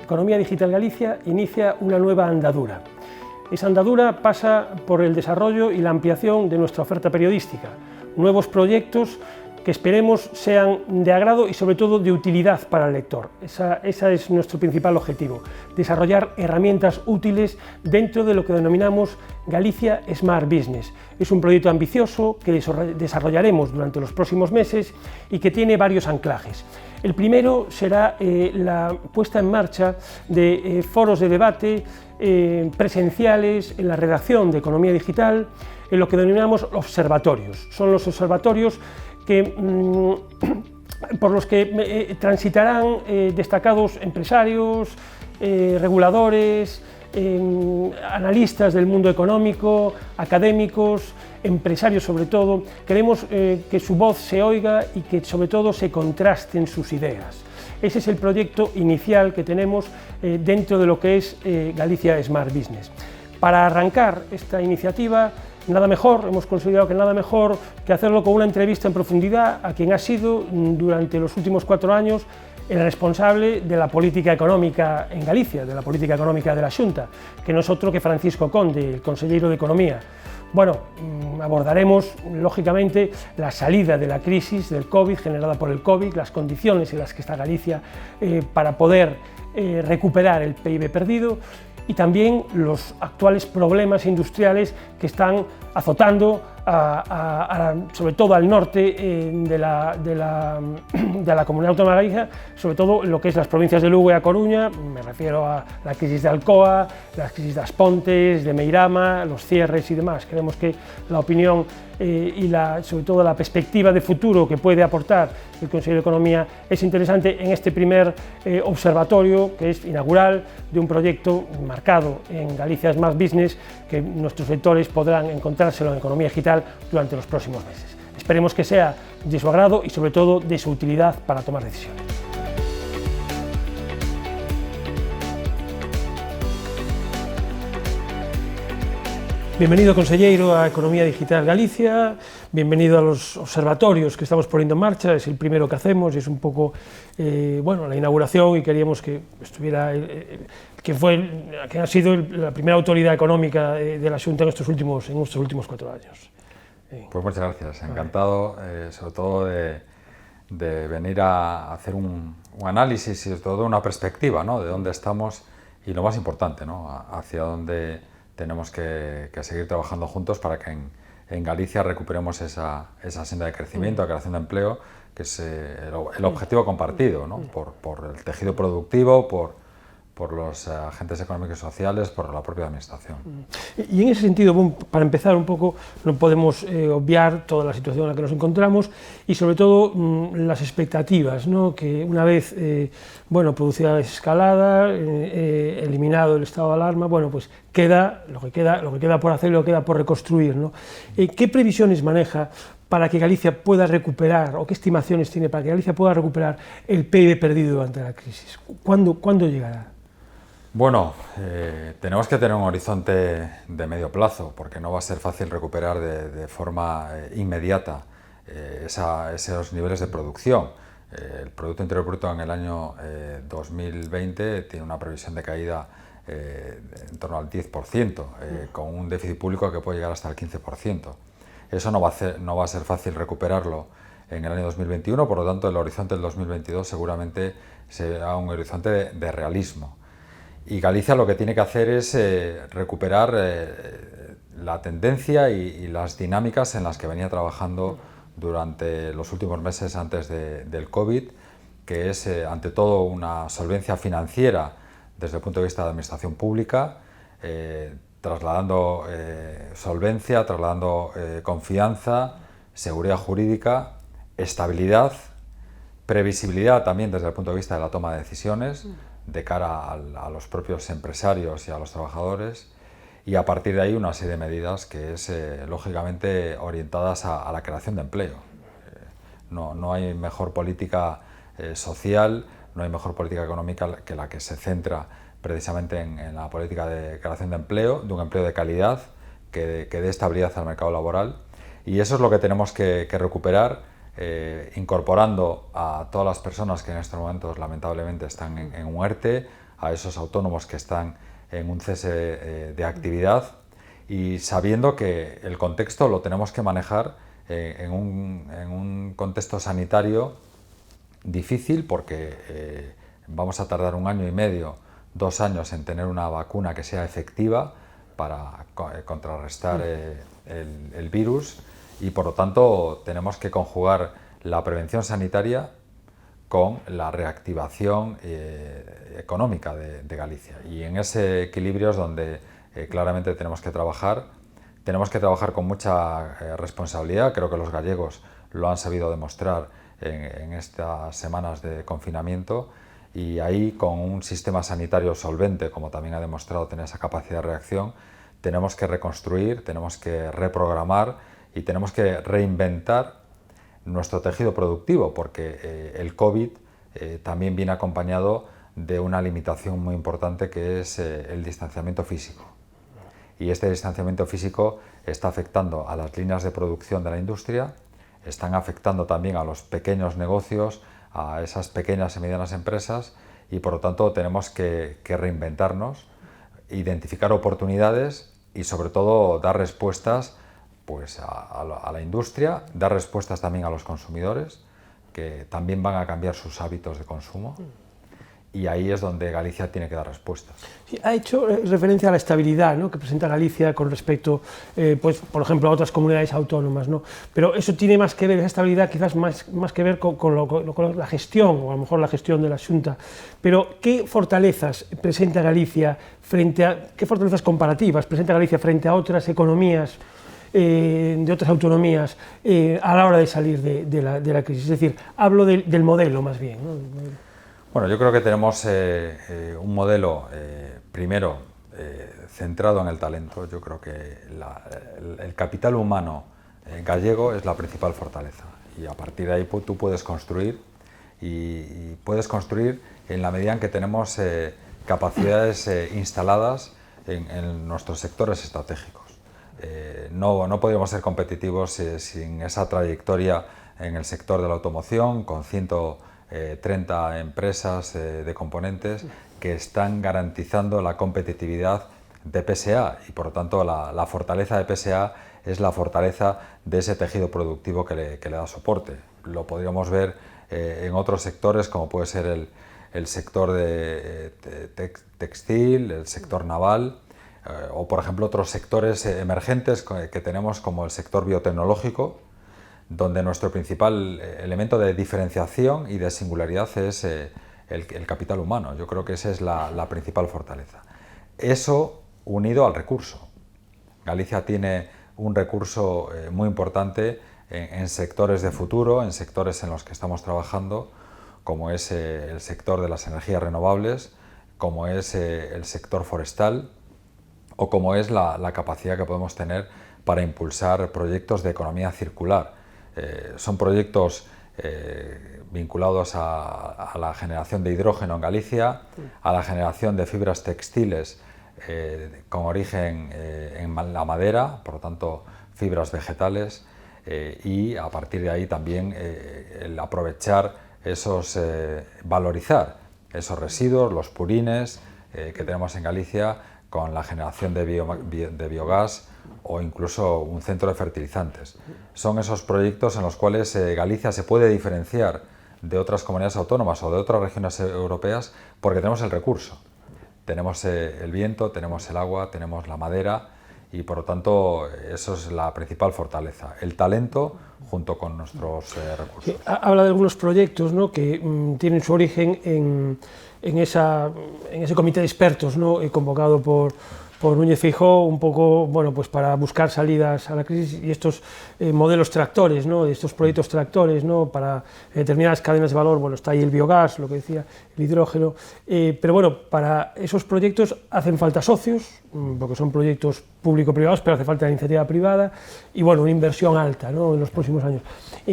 Economía Digital Galicia inicia una nueva andadura. Esa andadura pasa por el desarrollo y la ampliación de nuestra oferta periodística, nuevos proyectos que esperemos sean de agrado y sobre todo de utilidad para el lector. Ese es nuestro principal objetivo, desarrollar herramientas útiles dentro de lo que denominamos Galicia Smart Business. Es un proyecto ambicioso que desarrollaremos durante los próximos meses y que tiene varios anclajes. El primero será la puesta en marcha de foros de debate presenciales en la redacción de Economía Digital, en lo que denominamos observatorios. Son los observatorios por los que transitarán destacados empresarios, reguladores, analistas del mundo económico, académicos, empresarios sobre todo. Queremos que su voz se oiga y que sobre todo se contrasten sus ideas. Ese es el proyecto inicial que tenemos dentro de lo que es Galicia Smart Business. Para arrancar esta iniciativa, hemos considerado que nada mejor que hacerlo con una entrevista en profundidad a quien ha sido durante los últimos 4 años el responsable de la política económica en Galicia, de la política económica de la Xunta, que no es otro que Francisco Conde, el conselleiro de Economía. Bueno, abordaremos lógicamente la salida de la crisis del COVID, generada por el COVID, las condiciones en las que está Galicia para poder recuperar el PIB perdido, y también los actuales problemas industriales que están azotando sobre todo al norte de la Comunidad Autónoma de Galicia, sobre todo en lo que es las provincias de Lugo y A Coruña. Me refiero a la crisis de Alcoa, la crisis de As Pontes, de Meirama, los cierres y demás. Creemos que la opinión y sobre todo la perspectiva de futuro que puede aportar el Consejo de Economía es interesante en este primer observatorio, que es inaugural, de un proyecto marcado en Galicia Smart Business, que nuestros lectores podrán encontrárselo en Economía Digital durante los próximos meses. Esperemos que sea de su agrado y sobre todo de su utilidad para tomar decisiones. Bienvenido, conselleiro, a Economía Digital Galicia, bienvenido a los observatorios que estamos poniendo en marcha. Es el primero que hacemos y es un poco la inauguración, y queríamos que estuviera quien ha sido la primera autoridad económica de la Xunta en estos últimos 4 años. Pues muchas gracias, encantado sobre todo de venir a hacer un análisis y sobre todo una perspectiva, ¿no?, de dónde estamos y lo más importante, ¿no?, hacia dónde tenemos que seguir trabajando juntos para que en Galicia recuperemos esa senda de crecimiento, de creación de empleo, que es el objetivo compartido, ¿no?, por el tejido productivo, por los agentes económicos y sociales, por la propia administración. Y en ese sentido, para empezar un poco, no podemos obviar toda la situación en la que nos encontramos y sobre todo las expectativas, ¿no?, que una vez producida la desescalada, eliminado el estado de alarma, pues lo que queda por hacer y lo que queda por reconstruir, ¿no? ¿Qué previsiones maneja para que Galicia pueda recuperar, o qué estimaciones tiene para que Galicia pueda recuperar el PIB perdido durante la crisis? ¿Cuándo llegará? Bueno, tenemos que tener un horizonte de medio plazo, porque no va a ser fácil recuperar de forma inmediata esos niveles de producción. El Producto Interior Bruto en el año 2020 tiene una previsión de caída en torno al 10%, con un déficit público que puede llegar hasta el 15%. Eso no va a ser fácil recuperarlo en el año 2021, por lo tanto el horizonte del 2022 seguramente será un horizonte de realismo. Y Galicia lo que tiene que hacer es recuperar la tendencia y las dinámicas en las que venía trabajando durante los últimos meses antes del COVID, que es ante todo una solvencia financiera desde el punto de vista de la administración pública, trasladando solvencia, trasladando confianza, seguridad jurídica, estabilidad, previsibilidad también desde el punto de vista de la toma de decisiones, de cara a los propios empresarios y a los trabajadores, y a partir de ahí una serie de medidas que es lógicamente orientadas a la creación de empleo. No hay mejor política social, no hay mejor política económica que la que se centra precisamente en la política de creación de empleo, de un empleo de calidad que dé estabilidad al mercado laboral, y eso es lo que tenemos que recuperar, incorporando a todas las personas que en estos momentos lamentablemente están en un ERTE, a esos autónomos que están en un cese de actividad, y sabiendo que el contexto lo tenemos que manejar en un contexto sanitario difícil, porque vamos a tardar 1 año y medio, 2 años en tener una vacuna que sea efectiva para contrarrestar el virus, y por lo tanto tenemos que conjugar la prevención sanitaria con la reactivación económica de Galicia, y en ese equilibrio es donde claramente tenemos que trabajar con mucha responsabilidad. Creo que los gallegos lo han sabido demostrar en estas semanas de confinamiento, y ahí, con un sistema sanitario solvente, como también ha demostrado tener esa capacidad de reacción, tenemos que reconstruir, tenemos que reprogramar y tenemos que reinventar nuestro tejido productivo, porque el COVID también viene acompañado de una limitación muy importante, que es el distanciamiento físico. Y este distanciamiento físico está afectando a las líneas de producción de la industria, están afectando también a los pequeños negocios, a esas pequeñas y medianas empresas, y por lo tanto tenemos que reinventarnos, identificar oportunidades y sobre todo dar respuestas pues a la industria, dar respuestas también a los consumidores, que también van a cambiar sus hábitos de consumo, y ahí es donde Galicia tiene que dar respuestas. Sí, ha hecho referencia a la estabilidad, ¿no?, que presenta Galicia con respecto, pues, por ejemplo, a otras comunidades autónomas, ¿no? Pero eso tiene más que ver, esa estabilidad quizás más que ver con la gestión, o a lo mejor la gestión de la Xunta. Pero ¿qué fortalezas presenta Galicia qué fortalezas comparativas presenta Galicia frente a otras economías de otras autonomías a la hora de salir de la crisis? Es decir, hablo del modelo más bien, ¿no? Bueno, yo creo que tenemos un modelo, primero, centrado en el talento. Yo creo que el capital humano gallego es la principal fortaleza, y a partir de ahí tú puedes construir, y puedes construir en la medida en que tenemos capacidades instaladas en nuestros sectores estratégicos. No podríamos ser competitivos sin esa trayectoria en el sector de la automoción, con 130 empresas de componentes que están garantizando la competitividad de PSA, y por lo tanto la fortaleza de PSA es la fortaleza de ese tejido productivo que le da soporte. Lo podríamos ver en otros sectores, como puede ser el sector de textil, el sector naval, o por ejemplo otros sectores emergentes que tenemos, como el sector biotecnológico, donde nuestro principal elemento de diferenciación y de singularidad es el capital humano. Yo creo que esa es la principal fortaleza. Eso unido al recurso. Galicia tiene un recurso muy importante en sectores de futuro, en sectores en los que estamos trabajando, como es el sector de las energías renovables, como es el sector forestal, o como es la capacidad que podemos tener para impulsar proyectos de economía circular. Son proyectos vinculados a la generación de hidrógeno en Galicia, a la generación de fibras textiles con origen en la madera, por lo tanto fibras vegetales, y a partir de ahí también el aprovechar valorizar esos residuos, los purines que tenemos en Galicia, con la generación de biogás, o incluso un centro de fertilizantes. Son esos proyectos en los cuales Galicia se puede diferenciar de otras comunidades autónomas o de otras regiones europeas, porque tenemos el recurso. Tenemos el viento, tenemos el agua, tenemos la madera, y por lo tanto eso es la principal fortaleza, el talento junto con nuestros recursos. Habla de algunos proyectos, ¿no?, que tienen su origen en ese comité de expertos, ¿no?, convocado por Núñez Feijóo, un poco, bueno, pues para buscar salidas a la crisis, y estos modelos tractores, ¿no?, estos proyectos tractores, ¿no?, para determinadas cadenas de valor. Bueno, está ahí el biogás, lo que decía, el hidrógeno, pero bueno, para esos proyectos hacen falta socios, porque son proyectos público-privados, pero hace falta la iniciativa privada y, bueno, una inversión alta, ¿no?, en los próximos años.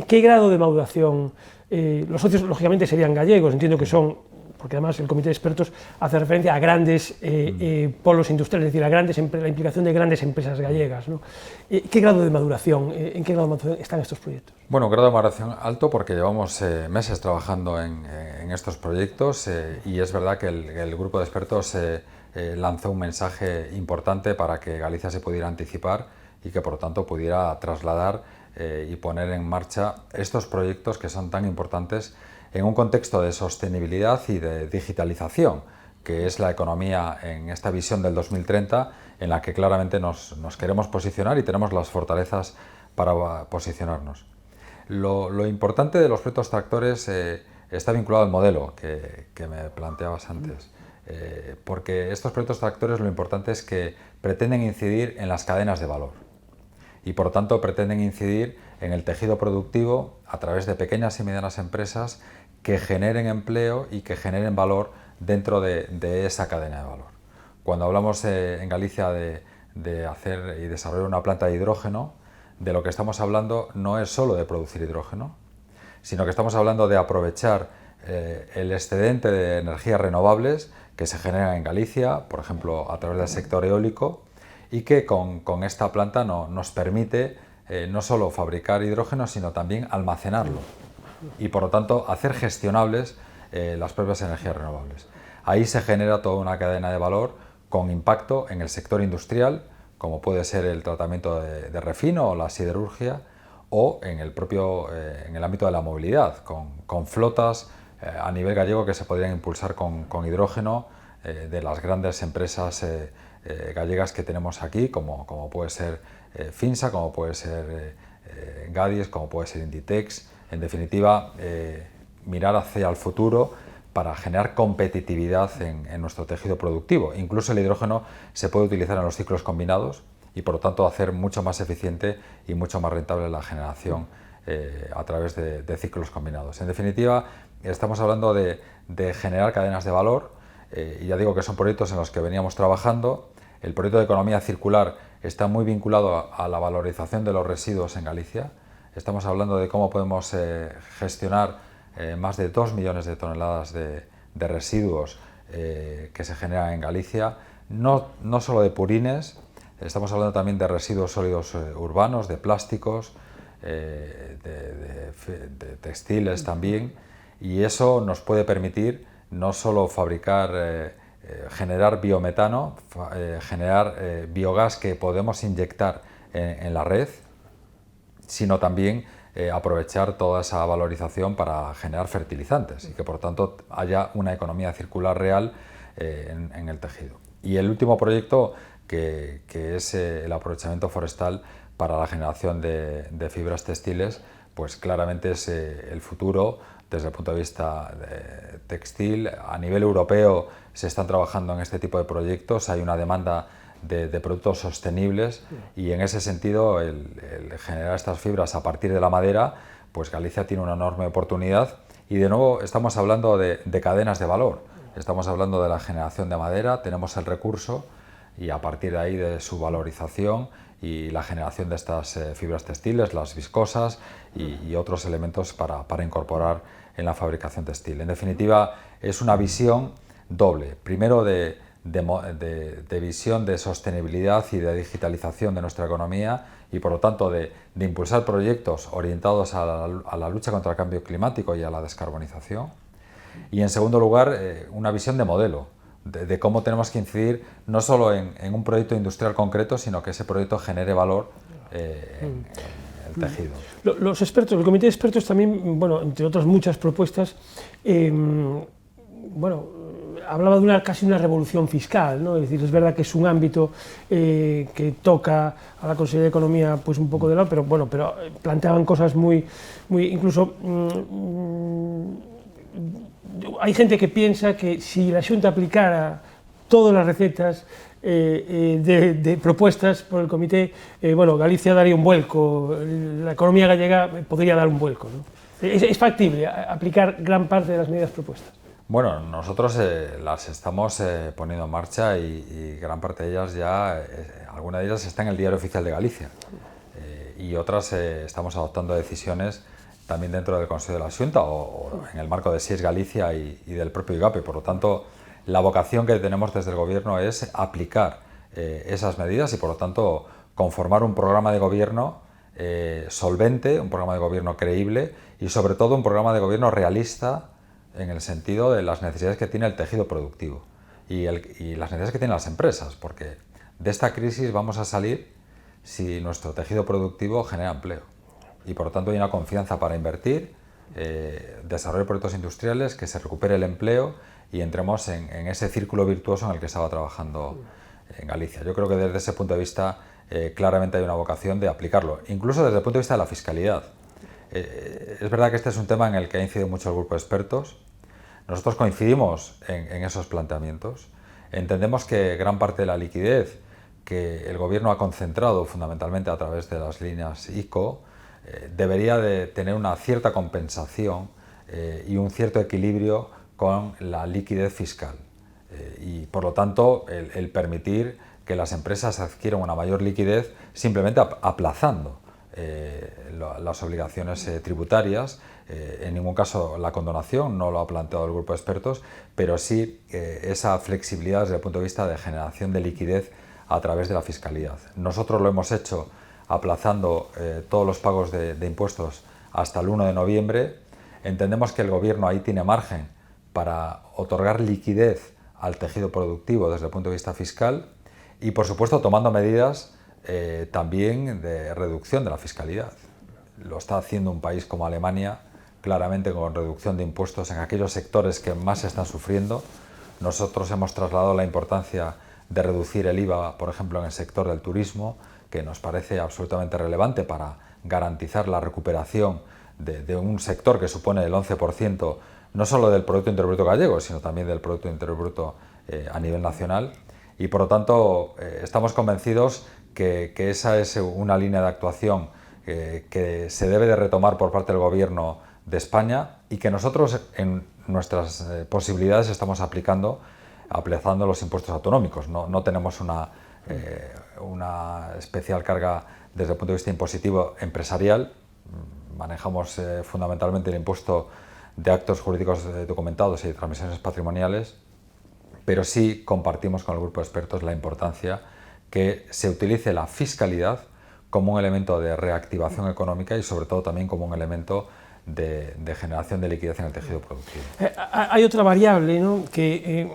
¿Qué grado de maduración? Los socios, lógicamente, serían gallegos, entiendo que son porque además el comité de expertos hace referencia a grandes polos industriales, es decir, a la implicación de grandes empresas gallegas, ¿no? ¿Qué grado de maduración, en qué grado de maduración están estos proyectos? Bueno, grado de maduración alto porque llevamos meses trabajando en estos proyectos y es verdad que el grupo de expertos lanzó un mensaje importante para que Galicia se pudiera anticipar y que por lo tanto pudiera trasladar y poner en marcha estos proyectos que son tan importantes en un contexto de sostenibilidad y de digitalización, que es la economía en esta visión del 2030 en la que claramente nos queremos posicionar y tenemos las fortalezas para posicionarnos. Lo importante de los proyectos tractores está vinculado al modelo que me planteabas antes, porque estos proyectos tractores lo importante es que pretenden incidir en las cadenas de valor y por lo tanto pretenden incidir en el tejido productivo a través de pequeñas y medianas empresas que generen empleo y que generen valor dentro de esa cadena de valor. Cuando hablamos en Galicia de hacer y desarrollar una planta de hidrógeno, de lo que estamos hablando no es solo de producir hidrógeno, sino que estamos hablando de aprovechar el excedente de energías renovables que se generan en Galicia, por ejemplo, a través del sector eólico, y que con esta planta nos permite no solo fabricar hidrógeno, sino también almacenarlo y por lo tanto hacer gestionables las propias energías renovables. Ahí se genera toda una cadena de valor con impacto en el sector industrial, como puede ser el tratamiento de refino o la siderurgia, o en el ámbito de la movilidad, con flotas a nivel gallego que se podrían impulsar con hidrógeno de las grandes empresas gallegas que tenemos aquí, como puede ser Finsa, como puede ser Gadis, como puede ser Inditex. En definitiva, mirar hacia el futuro para generar competitividad en nuestro tejido productivo. Incluso el hidrógeno se puede utilizar en los ciclos combinados y por lo tanto hacer mucho más eficiente y mucho más rentable la generación a través de ciclos combinados. En definitiva, estamos hablando de generar cadenas de valor y ya digo que son proyectos en los que veníamos trabajando. El proyecto de economía circular está muy vinculado a la valorización de los residuos en Galicia. Estamos hablando de cómo podemos gestionar más de 2 millones de toneladas de residuos que se generan en Galicia, no solo de purines, estamos hablando también de residuos sólidos urbanos, de plásticos, de textiles también, y eso nos puede permitir no solo fabricar, generar biometano, generar biogás que podemos inyectar en la red, sino también aprovechar toda esa valorización para generar fertilizantes y que por tanto haya una economía circular real en el tejido. Y el último proyecto que es el aprovechamiento forestal para la generación de fibras textiles, pues claramente es el futuro desde el punto de vista textil. A nivel europeo se están trabajando en este tipo de proyectos, hay una demanda de productos sostenibles y en ese sentido el generar estas fibras a partir de la madera, pues Galicia tiene una enorme oportunidad y de nuevo estamos hablando de cadenas de valor, estamos hablando de la generación de madera, tenemos el recurso y a partir de ahí de su valorización y la generación de estas fibras textiles, las viscosas y otros elementos para incorporar en la fabricación textil. En definitiva, es una visión doble, primero de visión de sostenibilidad y de digitalización de nuestra economía y por lo tanto de impulsar proyectos orientados a la lucha contra el cambio climático y a la descarbonización. Y en segundo lugar, una visión de modelo, de cómo tenemos que incidir no solo en un proyecto industrial concreto, sino que ese proyecto genere valor en el tejido. Los expertos, el comité de expertos también, bueno, entre otras muchas propuestas, hablaba de casi una revolución fiscal, ¿no? Es decir, es verdad que es un ámbito que toca a la Consejería de Economía pues un poco de lado, pero bueno, planteaban cosas muy incluso hay gente que piensa que si la Xunta aplicara todas las recetas de propuestas por el comité, Galicia daría un vuelco, la economía gallega podría dar un vuelco, ¿no? ¿Es factible aplicar gran parte de las medidas propuestas? Bueno, nosotros las estamos poniendo en marcha y gran parte de ellas ya, alguna de ellas está en el Diario Oficial de Galicia y otras estamos adoptando decisiones también dentro del Consejo de la Xunta o en el marco de SIES Galicia y del propio IGAPE. Por lo tanto, la vocación que tenemos desde el Gobierno es aplicar esas medidas y, por lo tanto, conformar un programa de gobierno solvente, un programa de gobierno creíble y, sobre todo, un programa de gobierno realista en el sentido de las necesidades que tiene el tejido productivo y las necesidades que tienen las empresas, porque de esta crisis vamos a salir si nuestro tejido productivo genera empleo y, por lo tanto, hay una confianza para invertir, desarrollar proyectos industriales, que se recupere el empleo y entremos en ese círculo virtuoso en el que estaba trabajando en Galicia. Yo creo que desde ese punto de vista claramente hay una vocación de aplicarlo, incluso desde el punto de vista de la fiscalidad. Es verdad que este es un tema en el que ha incidido mucho el grupo de expertos. Nosotros coincidimos en esos planteamientos. Entendemos que gran parte de la liquidez que el Gobierno ha concentrado fundamentalmente a través de las líneas ICO debería de tener una cierta compensación y un cierto equilibrio con la liquidez fiscal. Y por lo tanto el permitir que las empresas adquieran una mayor liquidez simplemente aplazando las obligaciones tributarias. En ningún caso la condonación, no lo ha planteado el grupo de expertos, pero sí esa flexibilidad desde el punto de vista de generación de liquidez a través de la fiscalidad. Nosotros lo hemos hecho aplazando todos los pagos de impuestos hasta el 1 de noviembre. Entendemos que el Gobierno ahí tiene margen para otorgar liquidez al tejido productivo desde el punto de vista fiscal y, por supuesto, tomando medidas también de reducción de la fiscalidad. Lo está haciendo un país como Alemania, claramente con reducción de impuestos en aquellos sectores que más se están sufriendo. Nosotros hemos trasladado la importancia de reducir el IVA, por ejemplo, en el sector del turismo, que nos parece absolutamente relevante para garantizar la recuperación de un sector que supone el 11% no solo del Producto Interior Bruto gallego, sino también del Producto Interior Bruto a nivel nacional. Y, por lo tanto, estamos convencidos que esa es una línea de actuación que se debe de retomar por parte del Gobierno de España y que nosotros, en nuestras posibilidades, estamos aplazando los impuestos autonómicos. No tenemos una especial carga desde el punto de vista impositivo empresarial. Manejamos fundamentalmente el impuesto de actos jurídicos documentados y de transmisiones patrimoniales, pero sí compartimos con el grupo de expertos la importancia que se utilice la fiscalidad como un elemento de reactivación económica y, sobre todo, también como un elemento de generación de liquidez en el tejido productivo. Hay otra variable, ¿no?, que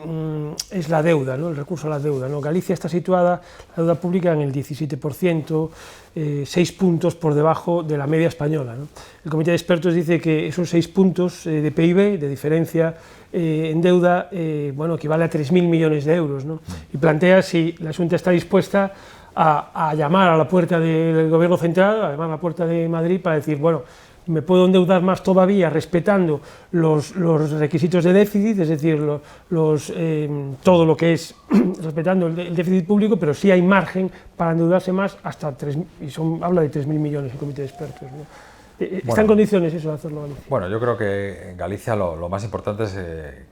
es la deuda, ¿no?, el recurso a la deuda, ¿no? Galicia está situada, la deuda pública, en el 17%, 6 puntos por debajo de la media española, ¿no? El comité de expertos dice que esos 6 puntos de PIB, de diferencia en deuda, bueno, equivale a 3.000 millones de euros, ¿no? Y plantea si la Xunta está dispuesta a llamar a la puerta del Gobierno central, a llamar a la puerta de Madrid para decir, bueno, me puedo endeudar más todavía respetando los requisitos de déficit, es decir, todo lo que es respetando el déficit público, pero sí hay margen para endeudarse más hasta habla de 3.000 millones el comité de expertos, ¿no? ¿Está en condiciones eso de hacerlo Galicia? Bueno, yo creo que en Galicia lo más importante es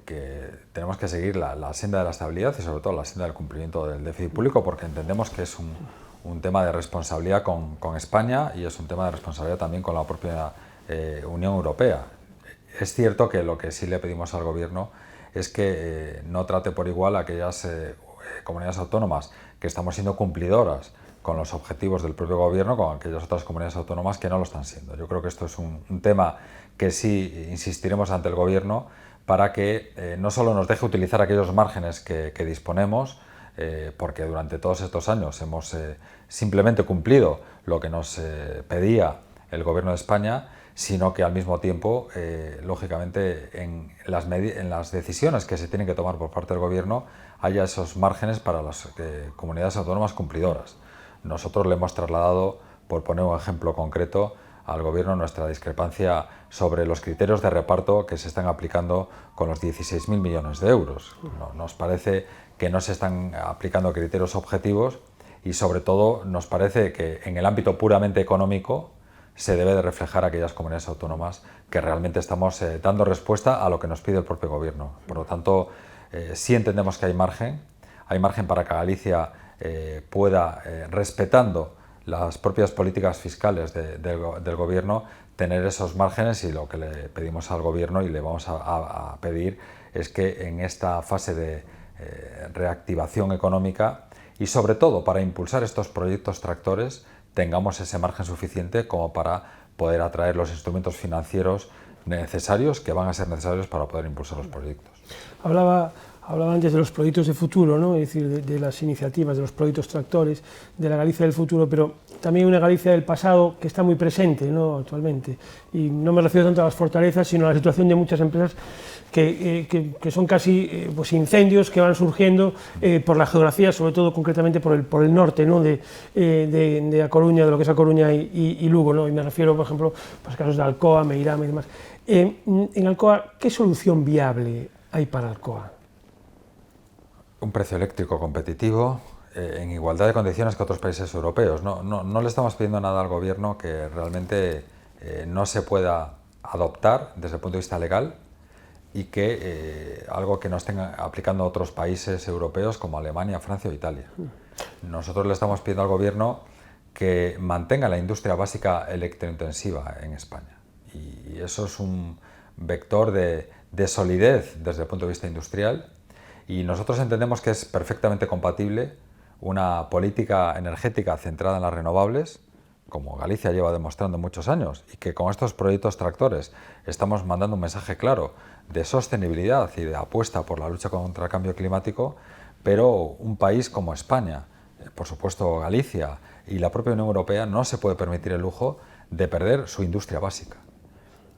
que tenemos que seguir la senda de la estabilidad y, sobre todo, la senda del cumplimiento del déficit público, porque entendemos que es un tema de responsabilidad con España y es un tema de responsabilidad también con la propia Unión Europea. Es cierto que lo que sí le pedimos al Gobierno es que no trate por igual a aquellas comunidades autónomas que estamos siendo cumplidoras con los objetivos del propio Gobierno con aquellas otras comunidades autónomas que no lo están siendo. Yo creo que esto es un tema que sí insistiremos ante el Gobierno para que no solo nos deje utilizar aquellos márgenes que disponemos, porque durante todos estos años hemos simplemente cumplido lo que nos pedía el Gobierno de España, sino que al mismo tiempo, lógicamente, en las decisiones que se tienen que tomar por parte del Gobierno haya esos márgenes para las comunidades autónomas cumplidoras. Nosotros le hemos trasladado, por poner un ejemplo concreto, al Gobierno nuestra discrepancia sobre los criterios de reparto que se están aplicando con los 16.000 millones de euros. Nos parece que no se están aplicando criterios objetivos y, sobre todo, nos parece que en el ámbito puramente económico se debe de reflejar a aquellas comunidades autónomas que realmente estamos dando respuesta a lo que nos pide el propio Gobierno. Por lo tanto, sí entendemos que hay margen para que Galicia pueda, respetando las propias políticas fiscales del Gobierno, tener esos márgenes, y lo que le pedimos al Gobierno y le vamos a pedir es que en esta fase de reactivación económica y sobre todo para impulsar estos proyectos tractores tengamos ese margen suficiente como para poder atraer los instrumentos financieros necesarios, que van a ser necesarios para poder impulsar los proyectos. Hablaba antes de los proyectos de futuro, ¿no? Es decir, de las iniciativas, de los proyectos tractores, de la Galicia del futuro, pero también una Galicia del pasado que está muy presente, ¿no? Actualmente. Y no me refiero tanto a las fortalezas, sino a la situación de muchas empresas que son casi pues incendios que van surgiendo por la geografía, sobre todo concretamente por el norte, ¿no? de A Coruña, de lo que es A Coruña y Lugo, ¿no? Y me refiero, por ejemplo, a los casos de Alcoa, Meirama y demás. En Alcoa, ¿qué solución viable hay para Alcoa? Un precio eléctrico competitivo en igualdad de condiciones que otros países europeos. No le estamos pidiendo nada al Gobierno que realmente no se pueda adoptar desde el punto de vista legal, y que algo que no estén aplicando otros países europeos como Alemania, Francia o Italia. Nosotros le estamos pidiendo al Gobierno que mantenga la industria básica electrointensiva en España, y eso es un vector de solidez desde el punto de vista industrial, y nosotros entendemos que es perfectamente compatible una política energética centrada en las renovables, como Galicia lleva demostrando muchos años, y que con estos proyectos tractores estamos mandando un mensaje claro de sostenibilidad y de apuesta por la lucha contra el cambio climático, pero un país como España, por supuesto Galicia y la propia Unión Europea, no se puede permitir el lujo de perder su industria básica.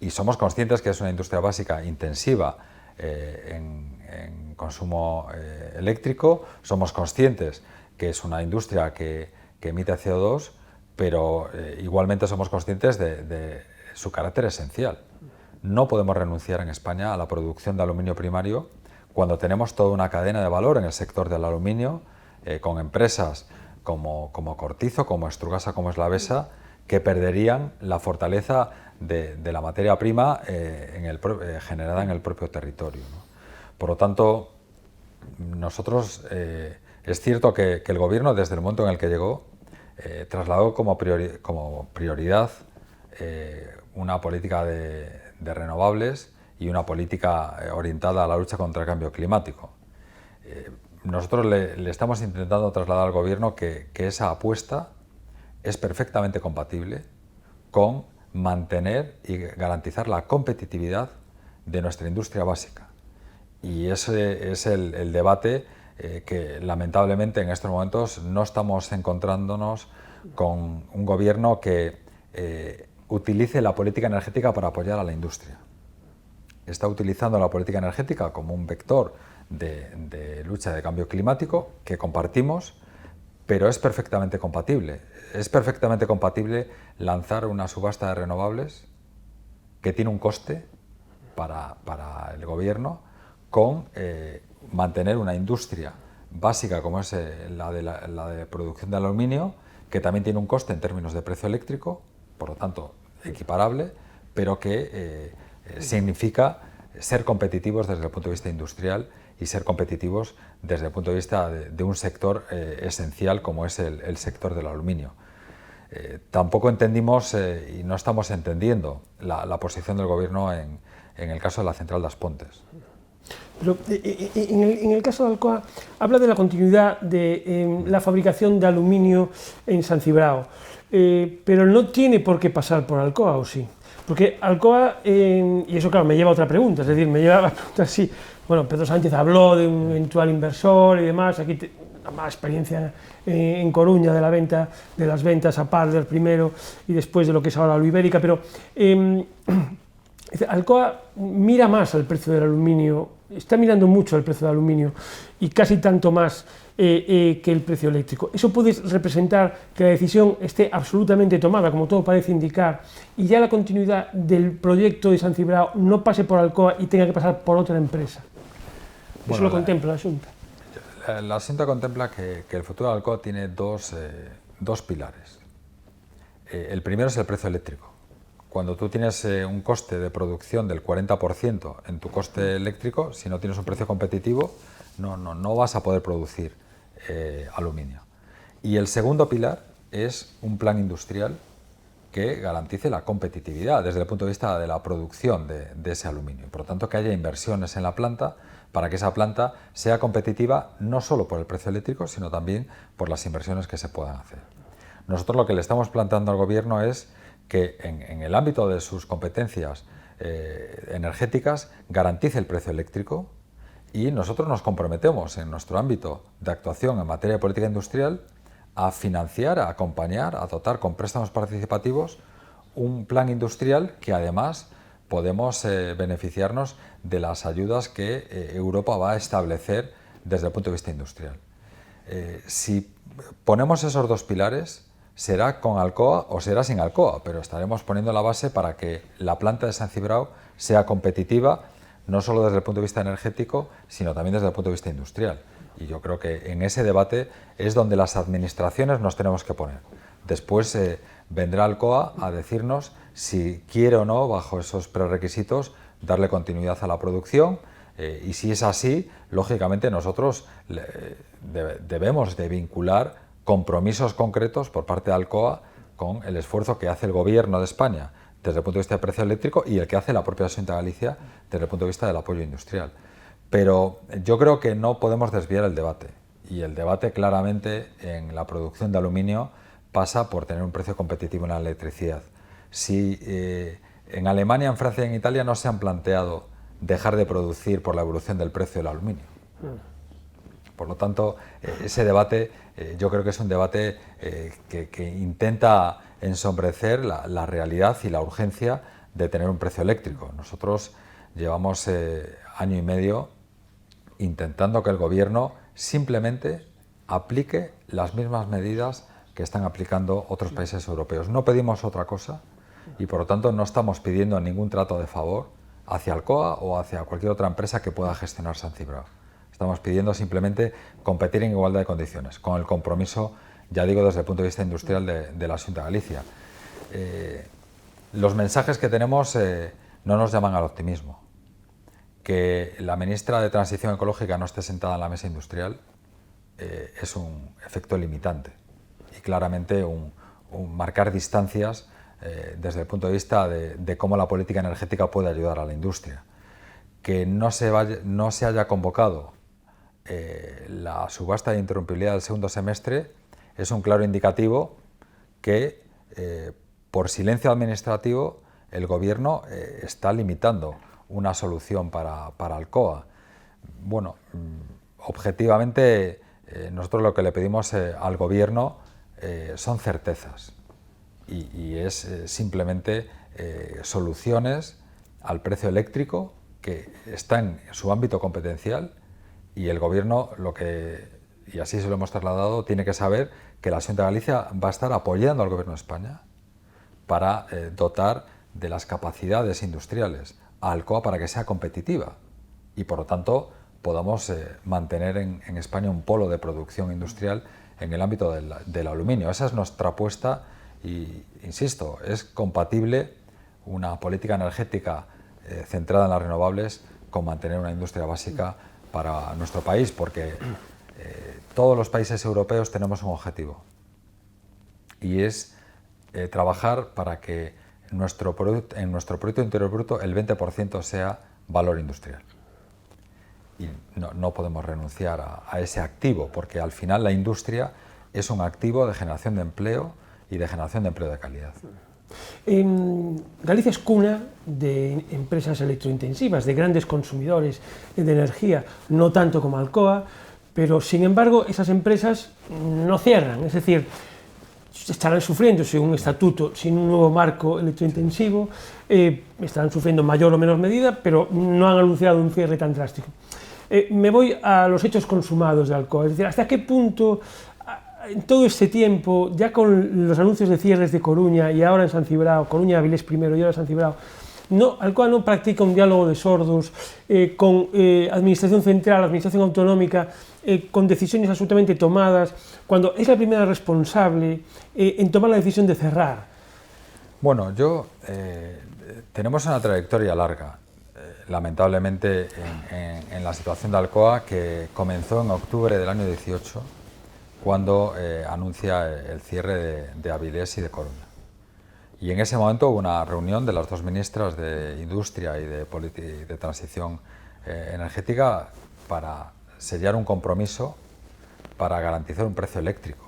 Y somos conscientes que es una industria básica intensiva en consumo eléctrico, somos conscientes que es una industria que emite CO2, pero igualmente somos conscientes de su carácter esencial. No podemos renunciar en España a la producción de aluminio primario cuando tenemos toda una cadena de valor en el sector del aluminio, con empresas como Cortizo, como Estrugasa, como Eslavesa, que perderían la fortaleza de la materia prima generada en el propio territorio, ¿no? Por lo tanto, nosotros, es cierto que el Gobierno, desde el momento en el que llegó, trasladó como prioridad una política de renovables y una política orientada a la lucha contra el cambio climático. Nosotros le estamos intentando trasladar al Gobierno que esa apuesta es perfectamente compatible con mantener y garantizar la competitividad de nuestra industria básica. Y ese es el debate que lamentablemente en estos momentos no estamos encontrándonos con un Gobierno que utilice la política energética para apoyar a la industria. Está utilizando la política energética como un vector de lucha de cambio climático que compartimos, pero es perfectamente compatible. Es perfectamente compatible lanzar una subasta de renovables que tiene un coste para el Gobierno con mantener una industria básica como es la de producción de aluminio, que también tiene un coste en términos de precio eléctrico, por lo tanto equiparable, pero que significa ser competitivos desde el punto de vista industrial y ser competitivos desde el punto de vista de un sector esencial como es el sector del aluminio. Tampoco entendimos y no estamos entendiendo la posición del Gobierno en el caso de la central de As Pontes. Pero en el caso de Alcoa, habla de la continuidad de la fabricación de aluminio en San Cibrao, pero no tiene por qué pasar por Alcoa, ¿o sí? Porque Alcoa, y eso claro, me lleva a otra pregunta, es decir, me lleva a la pregunta así, bueno, Pedro Sánchez habló de un eventual inversor y demás, aquí más experiencia en Coruña de las ventas a Parler primero y después de lo que es ahora la Ibérica, pero Alcoa mira más al precio del aluminio, está mirando mucho al precio del aluminio y casi tanto más que el precio eléctrico. ¿Eso puede representar que la decisión esté absolutamente tomada, como todo parece indicar, y ya la continuidad del proyecto de San Cibrao no pase por Alcoa y tenga que pasar por otra empresa? Eso lo contempla la Xunta. La Xunta contempla que el futuro de Alcoa tiene dos pilares. El primero es el precio eléctrico. Cuando tú tienes un coste de producción del 40% en tu coste eléctrico, si no tienes un precio competitivo, no vas a poder producir aluminio. Y el segundo pilar es un plan industrial que garantice la competitividad desde el punto de vista de la producción de ese aluminio. Por lo tanto, que haya inversiones en la planta para que esa planta sea competitiva no solo por el precio eléctrico, sino también por las inversiones que se puedan hacer. Nosotros lo que le estamos planteando al Gobierno es que en el ámbito de sus competencias energéticas garantice el precio eléctrico, y nosotros nos comprometemos en nuestro ámbito de actuación en materia de política industrial a financiar, a acompañar, a dotar con préstamos participativos un plan industrial que además podemos beneficiarnos de las ayudas que Europa va a establecer desde el punto de vista industrial. Si ponemos esos dos pilares, será con Alcoa o será sin Alcoa, pero estaremos poniendo la base para que la planta de San Cibrao sea competitiva, no solo desde el punto de vista energético, sino también desde el punto de vista industrial. Y yo creo que en ese debate es donde las administraciones nos tenemos que poner. Después vendrá Alcoa a decirnos si quiere o no, bajo esos prerequisitos, darle continuidad a la producción, y si es así, lógicamente nosotros debemos de vincular compromisos concretos por parte de Alcoa con el esfuerzo que hace el Gobierno de España desde el punto de vista del precio eléctrico y el que hace la propia Xunta de Galicia desde el punto de vista del apoyo industrial. Pero yo creo que no podemos desviar el debate, y el debate claramente en la producción de aluminio pasa por tener un precio competitivo en la electricidad. Si en Alemania, en Francia y en Italia no se han planteado dejar de producir por la evolución del precio del aluminio. Por lo tanto, ese debate yo creo que es un debate que intenta ensombrecer la realidad y la urgencia de tener un precio eléctrico. Nosotros llevamos año y medio intentando que el Gobierno simplemente aplique las mismas medidas que están aplicando otros países europeos. No pedimos otra cosa y por lo tanto no estamos pidiendo ningún trato de favor hacia Alcoa o hacia cualquier otra empresa que pueda gestionar San Cibrao. Estamos pidiendo simplemente competir en igualdad de condiciones, con el compromiso, ya digo, desde el punto de vista industrial de la Xunta de Galicia. Los mensajes que tenemos no nos llaman al optimismo. Que la ministra de Transición Ecológica no esté sentada en la mesa industrial es un efecto limitante y claramente un marcar distancias desde el punto de vista de cómo la política energética puede ayudar a la industria. Que no se haya convocado la subasta de interrumpibilidad del segundo semestre es un claro indicativo que por silencio administrativo el Gobierno está limitando una solución para Alcoa. Bueno, objetivamente nosotros lo que le pedimos al Gobierno son certezas y es simplemente soluciones al precio eléctrico que está en su ámbito competencial, y el Gobierno, y así se lo hemos trasladado, tiene que saber que la Xunta de Galicia va a estar apoyando al Gobierno de España para dotar de las capacidades industriales a Alcoa para que sea competitiva y por lo tanto podamos mantener en España un polo de producción industrial en el ámbito del aluminio. Esa es nuestra apuesta y, insisto, es compatible una política energética centrada en las renovables con mantener una industria básica para nuestro país, porque todos los países europeos tenemos un objetivo y es trabajar para que en nuestro Producto Interior Bruto el 20% sea valor industrial. Y no podemos renunciar a ese activo, porque al final la industria es un activo de generación de empleo y de generación de empleo de calidad. Galicia es cuna de empresas electrointensivas, de grandes consumidores de energía, no tanto como Alcoa, pero sin embargo esas empresas no cierran, es decir, estarán sufriendo sin un estatuto, sin un nuevo marco electrointensivo, estarán sufriendo en mayor o menor medida, pero no han anunciado un cierre tan drástico. Me voy a los hechos consumados de Alcoa, es decir, ¿hasta qué punto en todo este tiempo, ya con los anuncios de cierres de Coruña y ahora en San Cibrao, Coruña, Avilés primero y ahora San Cibrao, Alcoa no practica un diálogo de sordos con Administración Central, Administración Autonómica, con decisiones absolutamente tomadas, cuando es la primera responsable en tomar la decisión de cerrar? Bueno, tenemos una trayectoria larga, lamentablemente, en la situación de Alcoa, que comenzó en octubre del año 18, cuando anuncia el cierre de Avilés y de Coruña. Y en ese momento hubo una reunión de las dos ministras de Industria y de Transición Energética para sellar un compromiso para garantizar un precio eléctrico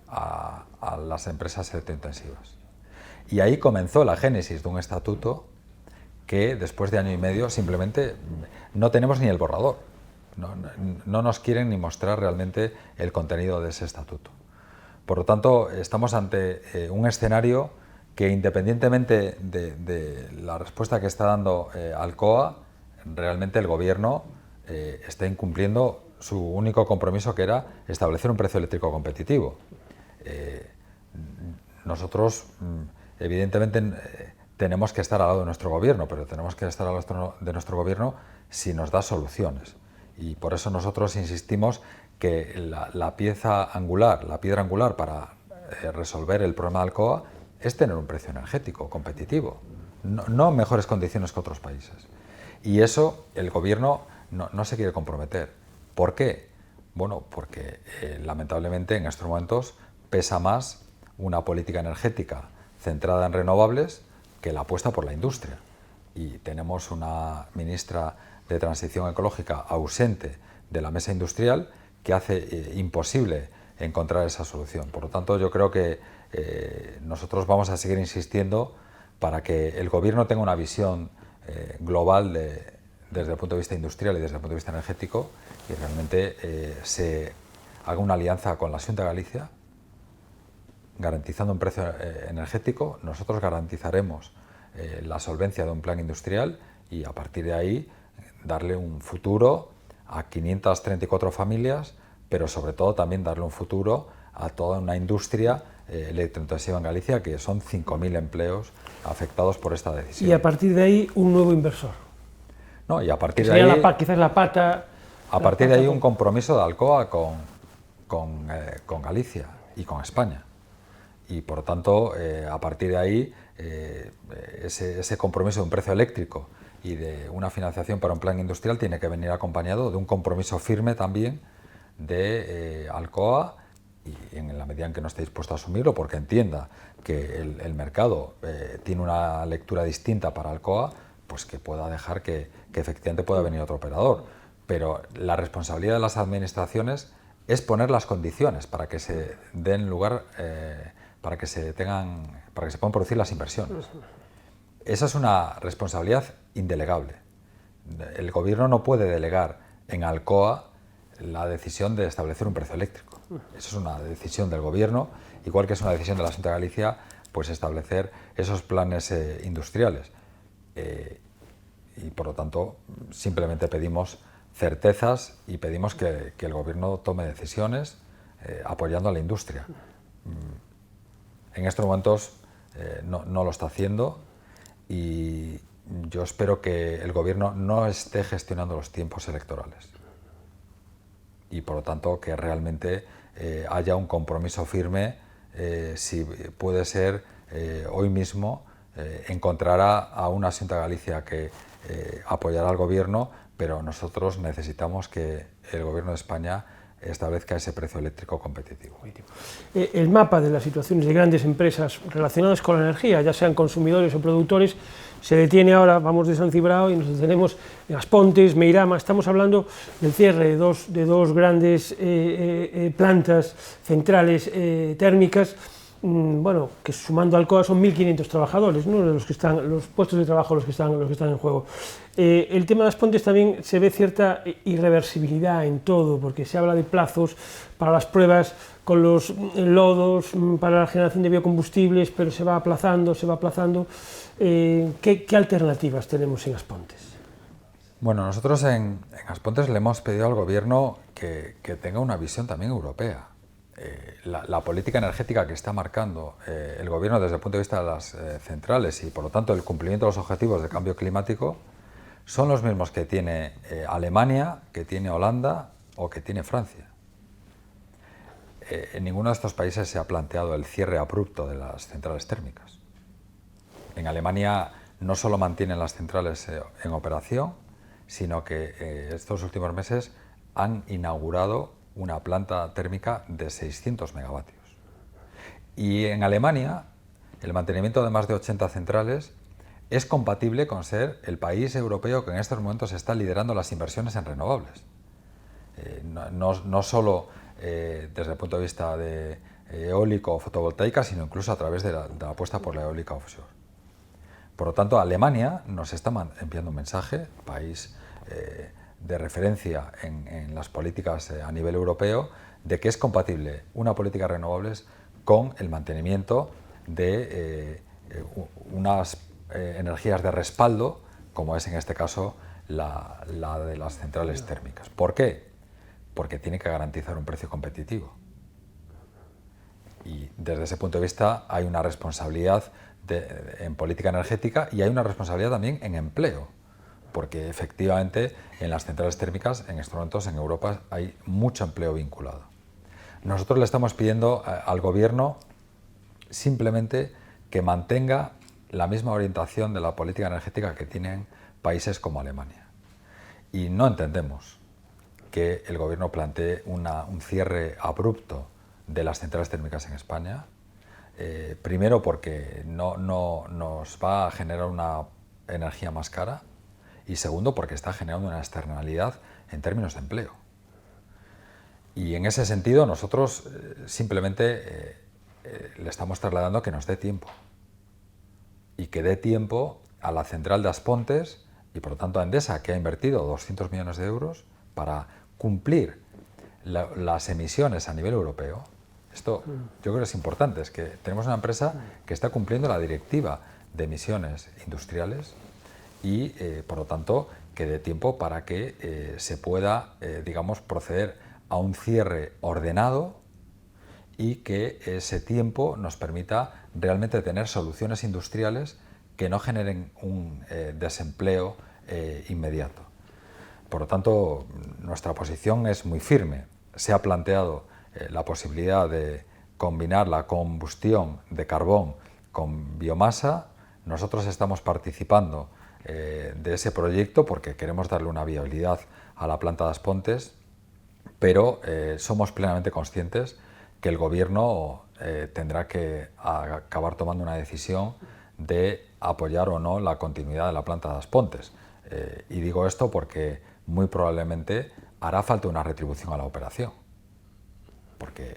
a las empresas electrointensivas. Y ahí comenzó la génesis de un estatuto que después de año y medio simplemente no tenemos ni el borrador. No nos quieren ni mostrar realmente el contenido de ese estatuto. Por lo tanto, estamos ante un escenario que, independientemente de la respuesta que está dando Alcoa, realmente el Gobierno está incumpliendo su único compromiso, que era establecer un precio eléctrico competitivo. Nosotros, evidentemente, tenemos que estar al lado de nuestro Gobierno, pero tenemos que estar al lado de nuestro Gobierno si nos da soluciones. Y por eso nosotros insistimos que la piedra angular para resolver el problema de Alcoa es tener un precio energético competitivo, no mejores condiciones que otros países. Y eso el Gobierno no se quiere comprometer. ¿Por qué? Bueno, porque lamentablemente en estos momentos pesa más una política energética centrada en renovables que la apuesta por la industria. Y tenemos una ministra de Transición Ecológica ausente de la mesa industrial que hace imposible encontrar esa solución. Por lo tanto, yo creo que nosotros vamos a seguir insistiendo para que el Gobierno tenga una visión global desde el punto de vista industrial y desde el punto de vista energético, y realmente se haga una alianza con la Xunta de Galicia, garantizando un precio energético. Nosotros garantizaremos la solvencia de un plan industrial y, a partir de ahí, darle un futuro a 534 familias, pero sobre todo también darle un futuro a toda una industria electrointensiva en Galicia, que son 5.000 empleos afectados por esta decisión. Y a partir de ahí un nuevo inversor. No, y a partir de ahí, quizás la pata. A partir de ahí un compromiso de Alcoa con Galicia y con España. Y por lo tanto, a partir de ahí, ese compromiso de un precio eléctrico y de una financiación para un plan industrial tiene que venir acompañado de un compromiso firme también de Alcoa, y en la medida en que no esté dispuesto a asumirlo, porque entienda que el mercado tiene una lectura distinta para Alcoa, pues que pueda dejar que efectivamente pueda venir otro operador. Pero la responsabilidad de las administraciones es poner las condiciones para que se den lugar, para que se puedan producir las inversiones. Esa es una responsabilidad indelegable. El Gobierno no puede delegar en Alcoa la decisión de establecer un precio eléctrico. Eso es una decisión del Gobierno, igual que es una decisión de la Xunta de Galicia, pues establecer esos planes industriales. Y por lo tanto, simplemente pedimos certezas y pedimos que el Gobierno tome decisiones apoyando a la industria. En estos momentos no lo está haciendo, y yo espero que el Gobierno no esté gestionando los tiempos electorales y, por lo tanto, que realmente haya un compromiso firme, si puede ser hoy mismo, encontrará a una Xunta de Galicia que apoyará al Gobierno, pero nosotros necesitamos que el Gobierno de España establezca ese precio eléctrico competitivo. El mapa de las situaciones de grandes empresas relacionadas con la energía, ya sean consumidores o productores, se detiene ahora. Vamos de San Cibrao y nos detenemos en As Pontes, Meirama. Estamos hablando del cierre de dos grandes plantas centrales térmicas, bueno, que sumando Alcoa son 1.500 trabajadores, ¿no?, de los que están, los puestos de trabajo los que están en juego. El tema de As Pontes también se ve cierta irreversibilidad en todo, porque se habla de plazos para las pruebas con los lodos, para la generación de biocombustibles, pero se va aplazando. ¿Qué alternativas tenemos en As Pontes? Bueno, nosotros en As Pontes le hemos pedido al Gobierno que tenga una visión también europea. La política energética que está marcando el Gobierno desde el punto de vista de las centrales, y por lo tanto el cumplimiento de los objetivos de cambio climático, son los mismos que tiene Alemania, que tiene Holanda o que tiene Francia. En ninguno de estos países se ha planteado el cierre abrupto de las centrales térmicas. En Alemania no solo mantienen las centrales en operación, sino que estos últimos meses han inaugurado una planta térmica de 600 megavatios. Y en Alemania el mantenimiento de más de 80 centrales es compatible con ser el país europeo que en estos momentos está liderando las inversiones en renovables. No solo desde el punto de vista de eólico o fotovoltaica, sino incluso a través de la apuesta por la eólica offshore. Por lo tanto, Alemania nos está enviando un mensaje, país de referencia en las políticas a nivel europeo, de que es compatible una política de renovables con el mantenimiento de unas energías de respaldo, como es en este caso la de las centrales térmicas. ¿Por qué? Porque tiene que garantizar un precio competitivo. Y desde ese punto de vista hay una responsabilidad en política energética y hay una responsabilidad también en empleo, porque efectivamente en las centrales térmicas en estos momentos en Europa hay mucho empleo vinculado. Nosotros le estamos pidiendo al gobierno simplemente que mantenga la misma orientación de la política energética que tienen países como Alemania. Y no entendemos que el gobierno plantee un cierre abrupto de las centrales térmicas en España, primero porque no nos va a generar una energía más cara y segundo porque está generando una externalidad en términos de empleo. Y en ese sentido nosotros simplemente le estamos trasladando que nos dé tiempo y que dé tiempo a la central de As Pontes y por lo tanto a Endesa, que ha invertido 200 millones de euros para cumplir las emisiones a nivel europeo. Esto yo creo que es importante, es que tenemos una empresa que está cumpliendo la directiva de emisiones industriales y por lo tanto que dé tiempo para que se pueda digamos, proceder a un cierre ordenado y que ese tiempo nos permita realmente tener soluciones industriales que no generen un desempleo inmediato. Por lo tanto, nuestra posición es muy firme. Se ha planteado la posibilidad de combinar la combustión de carbón con biomasa. Nosotros estamos participando de ese proyecto porque queremos darle una viabilidad a la planta de As Pontes, pero somos plenamente conscientes que el Gobierno tendrá que acabar tomando una decisión de apoyar o no la continuidad de la planta de As Pontes. Y digo esto porque muy probablemente hará falta una retribución a la operación, porque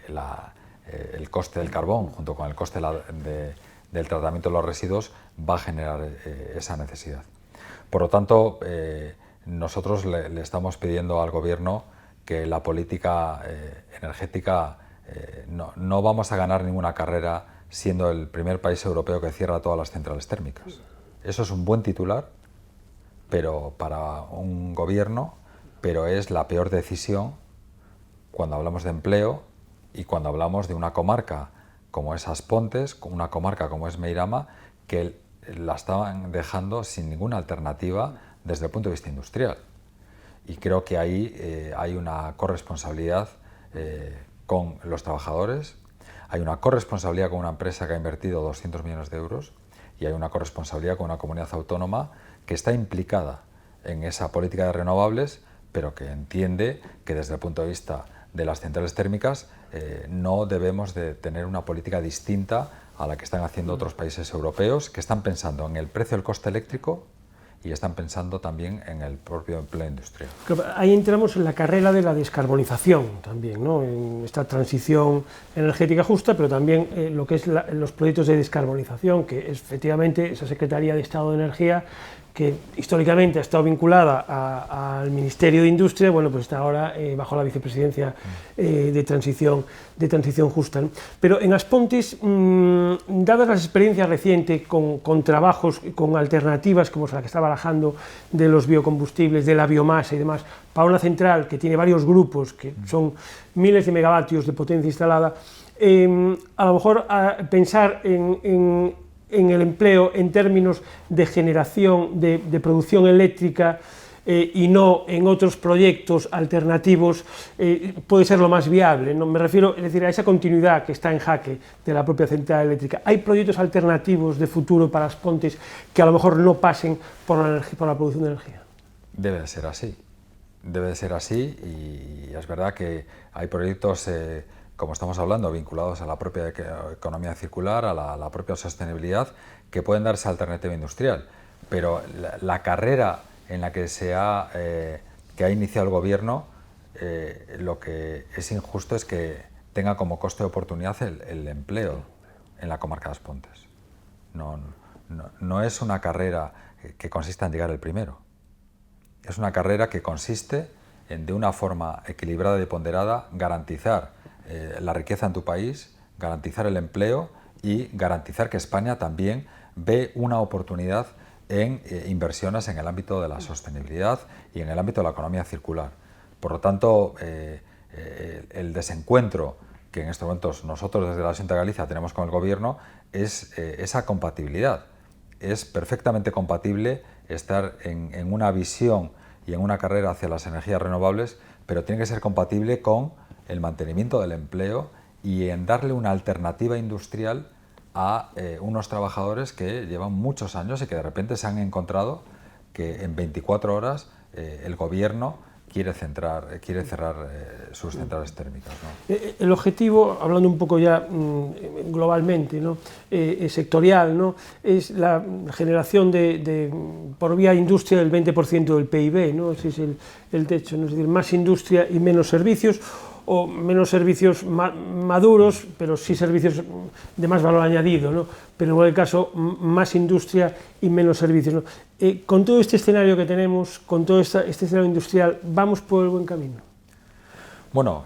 el coste del carbón junto con el coste del tratamiento de los residuos va a generar esa necesidad. Por lo tanto, nosotros le estamos pidiendo al Gobierno que la política energética no vamos a ganar ninguna carrera siendo el primer país europeo que cierra todas las centrales térmicas. Eso es un buen titular, pero para un gobierno, pero es la peor decisión cuando hablamos de empleo y cuando hablamos de una comarca como es As Pontes, una comarca como es Meirama, que la estaban dejando sin ninguna alternativa desde el punto de vista industrial. Y creo que ahí hay una corresponsabilidad con los trabajadores, hay una corresponsabilidad con una empresa que ha invertido 200 millones de euros y hay una corresponsabilidad con una comunidad autónoma que está implicada en esa política de renovables, pero que entiende que desde el punto de vista de las centrales térmicas no debemos de tener una política distinta a la que están haciendo otros países europeos, que están pensando en el precio del coste eléctrico y están pensando también en el propio empleo industrial. Ahí entramos en la carrera de la descarbonización también, ¿no? En esta transición energética justa, pero también lo que es los proyectos de descarbonización, que es efectivamente esa Secretaría de Estado de Energía que históricamente ha estado vinculada al Ministerio de Industria, bueno, pues está ahora bajo la vicepresidencia de transición justa, ¿no? Pero en As Pontes, dadas las experiencias recientes con trabajos, con alternativas como la que está barajando de los biocombustibles, de la biomasa y demás, para una central que tiene varios grupos, que son miles de megavatios de potencia instalada, a lo mejor pensar en el empleo en términos de generación de producción eléctrica y no en otros proyectos alternativos puede ser lo más viable, ¿no? Me refiero, es decir, a esa continuidad que está en jaque de la propia central eléctrica. ¿Hay proyectos alternativos de futuro para As Pontes que a lo mejor no pasen por la producción de energía? Debe de ser así y es verdad que hay proyectos como estamos hablando, vinculados a la propia economía circular, a la propia sostenibilidad, que pueden dar esa alternativa industrial. Pero la carrera en la que ha iniciado el Gobierno, lo que es injusto es que tenga como coste de oportunidad el empleo en la comarca de As Pontes. No es una carrera que consista en llegar el primero. Es una carrera que consiste en, de una forma equilibrada y ponderada, garantizar la riqueza en tu país, garantizar el empleo y garantizar que España también ve una oportunidad en inversiones en el ámbito de la sostenibilidad y en el ámbito de la economía circular. Por lo tanto, el desencuentro que en estos momentos nosotros desde la Xunta de Galicia tenemos con el Gobierno es esa compatibilidad. Es perfectamente compatible estar en una visión y en una carrera hacia las energías renovables, pero tiene que ser compatible con el mantenimiento del empleo y en darle una alternativa industrial a unos trabajadores que llevan muchos años y que de repente se han encontrado que en 24 horas el Gobierno quiere cerrar sus centrales térmicas, ¿no? El objetivo, hablando un poco ya globalmente, ¿no? Sectorial, ¿no? Es la generación por vía industria del 20% del PIB, ¿no? Ese es el techo, ¿no? Es decir, más industria y menos servicios, o menos servicios maduros, pero sí servicios de más valor añadido, ¿no? Pero en cualquier caso, más industria y menos servicios, ¿no? Con todo este escenario que tenemos, con todo este escenario industrial, ¿vamos por el buen camino? Bueno,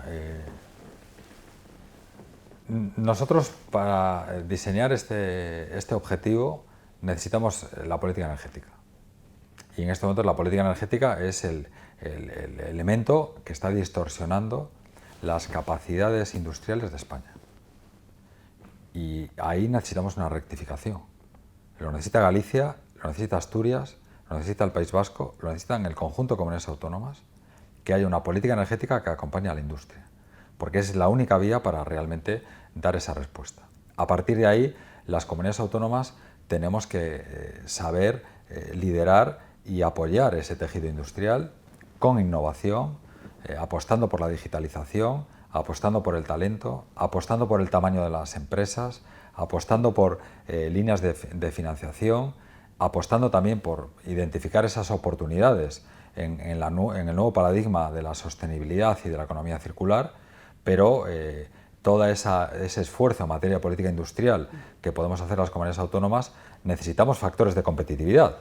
nosotros para diseñar este objetivo necesitamos la política energética. Y en este momento la política energética es el elemento que está distorsionando las capacidades industriales de España. Y ahí necesitamos una rectificación. Lo necesita Galicia, lo necesita Asturias, lo necesita el País Vasco, lo necesitan el conjunto de comunidades autónomas, que haya una política energética que acompañe a la industria, porque es la única vía para realmente dar esa respuesta. A partir de ahí, las comunidades autónomas tenemos que saber liderar y apoyar ese tejido industrial con innovación, apostando por la digitalización, apostando por el talento, apostando por el tamaño de las empresas, apostando por líneas de financiación, apostando también por identificar esas oportunidades en el nuevo paradigma de la sostenibilidad y de la economía circular, pero todo ese esfuerzo en materia de política industrial que podemos hacer las comunidades autónomas, necesitamos factores de competitividad.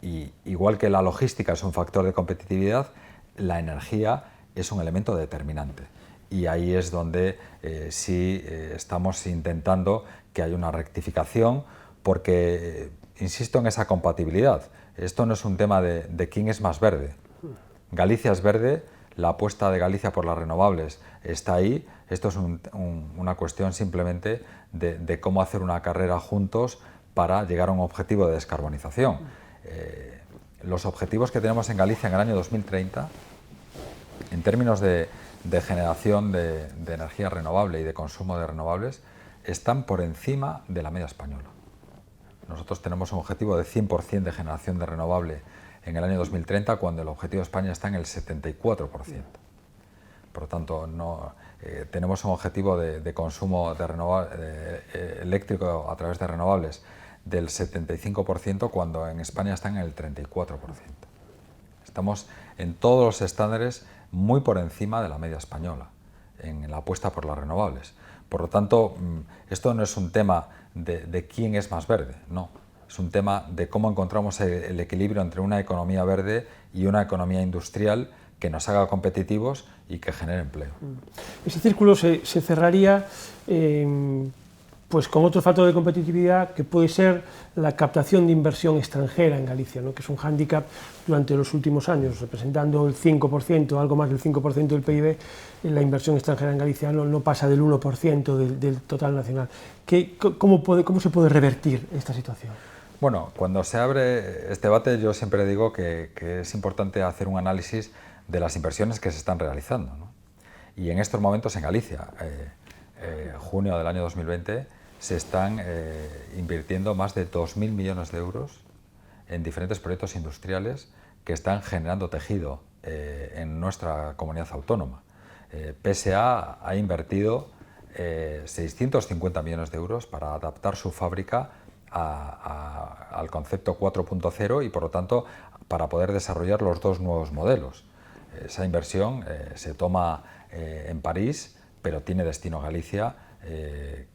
Y igual que la logística es un factor de competitividad, la energía es un elemento determinante. Y ahí es donde sí estamos intentando que haya una rectificación, porque insisto en esa compatibilidad. Esto no es un tema de quién es más verde. Galicia es verde, la apuesta de Galicia por las renovables está ahí. Esto es una cuestión simplemente de cómo hacer una carrera juntos para llegar a un objetivo de descarbonización. Los objetivos que tenemos en Galicia en el año 2030, en términos de generación de energía renovable y de consumo de renovables, están por encima de la media española. Nosotros tenemos un objetivo de 100% de generación de renovable en el año 2030, cuando el objetivo de España está en el 74%. Por lo tanto, tenemos un objetivo de consumo eléctrico a través de renovables del 75%, cuando en España están en el 34%. Estamos en todos los estándares muy por encima de la media española en la apuesta por las renovables. Por lo tanto, esto no es un tema de quién es más verde, no. Es un tema de cómo encontramos el equilibrio entre una economía verde y una economía industrial que nos haga competitivos y que genere empleo. Ese círculo se cerraría pues con otro factor de competitividad que puede ser la captación de inversión extranjera en Galicia, ¿no? Que es un hándicap durante los últimos años, representando el 5%, algo más del 5% del PIB, la inversión extranjera en Galicia no pasa del 1% del total nacional. ¿Cómo se puede revertir esta situación? Bueno, cuando se abre este debate yo siempre digo que es importante hacer un análisis de las inversiones que se están realizando, ¿no? Y en estos momentos en Galicia, junio del año 2020, se están invirtiendo más de 2.000 millones de euros en diferentes proyectos industriales que están generando tejido en nuestra comunidad autónoma. PSA ha invertido 650 millones de euros para adaptar su fábrica al concepto 4.0 y, por lo tanto, para poder desarrollar los dos nuevos modelos. Esa inversión se toma en París, pero tiene destino a Galicia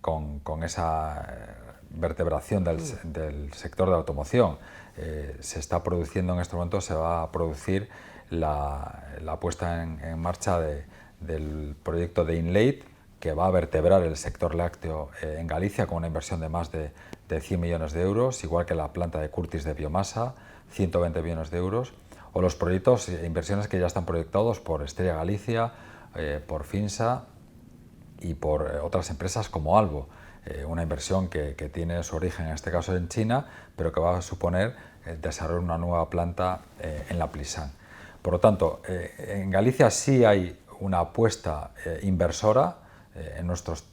con esa vertebración del sector de la automoción. Se está produciendo en este momento, se va a producir la puesta en marcha del proyecto de Inlate, que va a vertebrar el sector lácteo en Galicia con una inversión de más de 100 millones de euros, igual que la planta de Curtis de biomasa, 120 millones de euros, o los proyectos e inversiones que ya están proyectados por Estrella Galicia, por Finsa y por otras empresas como Albo. Una inversión que tiene su origen en este caso en China, pero que va a suponer el desarrollo de una nueva planta en La Plisán. Por lo tanto, en Galicia sí hay una apuesta inversora en nuestros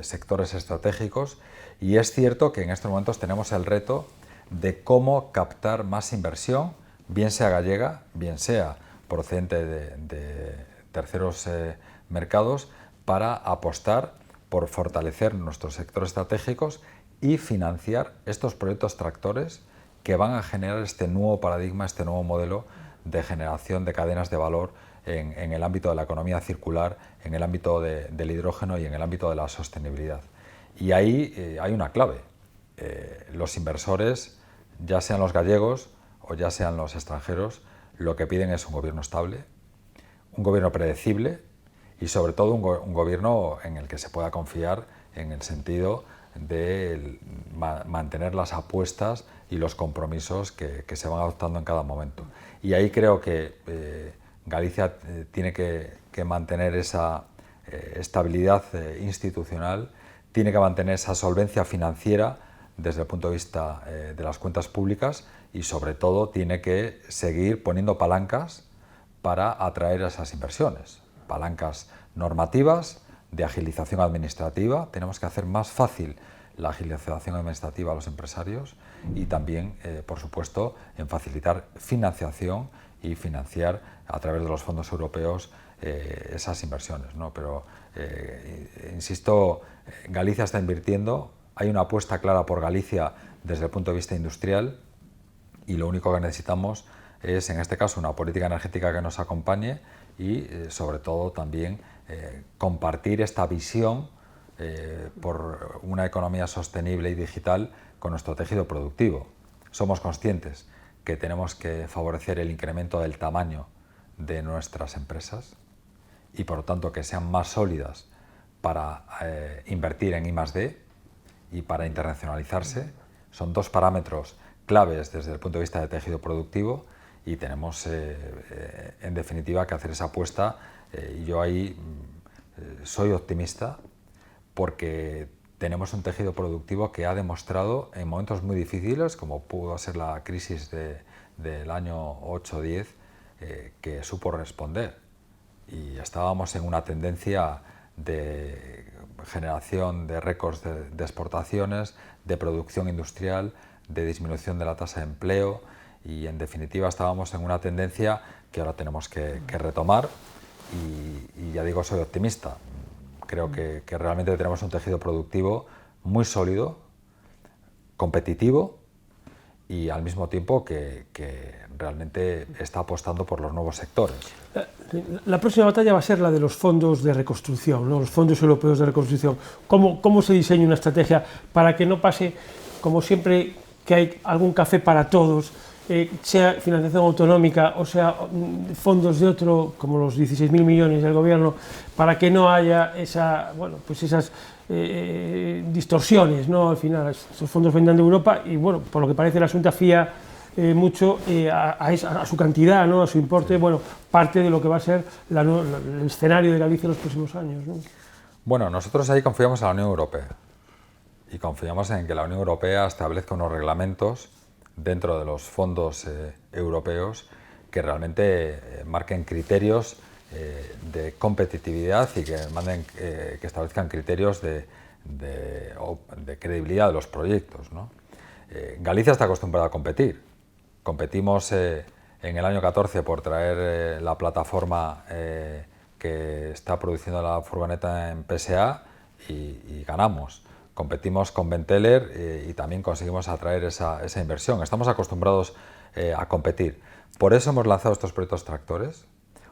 sectores estratégicos, y es cierto que en estos momentos tenemos el reto de cómo captar más inversión, bien sea gallega, bien sea procedente de terceros mercados, para apostar por fortalecer nuestros sectores estratégicos y financiar estos proyectos tractores que van a generar este nuevo paradigma, este nuevo modelo de generación de cadenas de valor en el ámbito de la economía circular, en el ámbito del hidrógeno y en el ámbito de la sostenibilidad. Y ahí hay una clave. Los inversores, ya sean los gallegos o ya sean los extranjeros, lo que piden es un gobierno estable, un gobierno predecible y sobre todo un gobierno en el que se pueda confiar, en el sentido de mantener las apuestas y los compromisos que se van adoptando en cada momento. Y ahí creo que Galicia tiene que mantener esa estabilidad institucional, tiene que mantener esa solvencia financiera desde el punto de vista de las cuentas públicas, y sobre todo tiene que seguir poniendo palancas para atraer esas inversiones, palancas normativas, de agilización administrativa. Tenemos que hacer más fácil la agilización administrativa a los empresarios, y también, por supuesto, en facilitar financiación y financiar a través de los fondos europeos esas inversiones, ¿no? Pero, insisto, Galicia está invirtiendo, hay una apuesta clara por Galicia desde el punto de vista industrial, y lo único que necesitamos es, en este caso, una política energética que nos acompañe y, sobre todo, también compartir esta visión por una economía sostenible y digital con nuestro tejido productivo. Somos conscientes que tenemos que favorecer el incremento del tamaño de nuestras empresas y, por lo tanto, que sean más sólidas para invertir en I+D y para internacionalizarse. Son dos parámetros claves desde el punto de vista de tejido productivo, y tenemos, en definitiva, que hacer esa apuesta. Y yo ahí soy optimista, porque tenemos un tejido productivo que ha demostrado en momentos muy difíciles, como pudo ser la crisis del año 8-10, que supo responder. Y estábamos en una tendencia de generación de récords de exportaciones, de producción industrial, de disminución de la tasa de empleo, y en definitiva estábamos en una tendencia que ahora tenemos que retomar, y ya digo, soy optimista. Creo que realmente tenemos un tejido productivo muy sólido, competitivo, y al mismo tiempo que realmente está apostando por los nuevos sectores. La próxima batalla va a ser la de los fondos de reconstrucción, ¿no? Los fondos europeos de reconstrucción. ¿Cómo se diseña una estrategia para que no pase, como siempre, que hay algún café para todos, sea financiación autonómica o sea fondos de otro, como los 16.000 millones del gobierno, para que no haya esas distorsiones, ¿no? Al final, esos fondos vendrán de Europa y, bueno, por lo que parece, la Xunta fía mucho a su cantidad, ¿no? A su importe, bueno, parte de lo que va a ser el escenario de Galicia en los próximos años, ¿no? Bueno, nosotros ahí confiamos en la Unión Europea, y confiamos en que la Unión Europea establezca unos reglamentos dentro de los fondos europeos que realmente marquen criterios de competitividad y que establezcan criterios de credibilidad de los proyectos, ¿no? Galicia está acostumbrada a competir. Competimos en el año 14 por traer la plataforma que está produciendo la furgoneta en PSA, y ganamos. Competimos con Benteler y también conseguimos atraer esa inversión. Estamos acostumbrados a competir. Por eso hemos lanzado estos proyectos tractores,